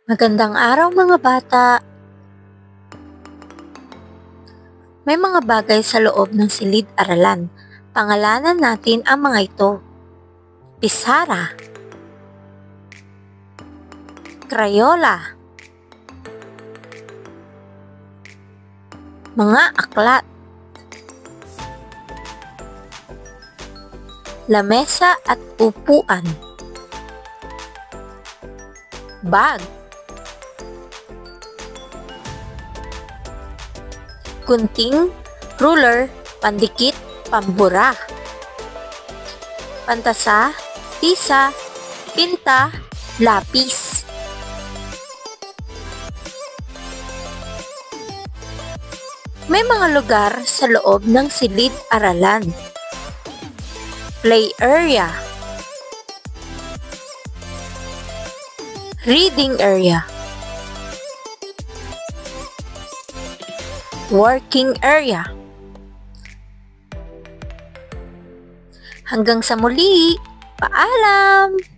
Magandang araw mga bata! May mga bagay sa loob ng silid-aralan. Pangalanan natin ang mga ito. Pisara, Crayola, mga aklat, lamesa at upuan, bag, gunting, ruler, pandikit, pambura, pantasa, tisa, tinta, lapis. May mga lugar sa loob ng silid-aralan. Play area, reading area, working area. Hanggang sa muli, paalam!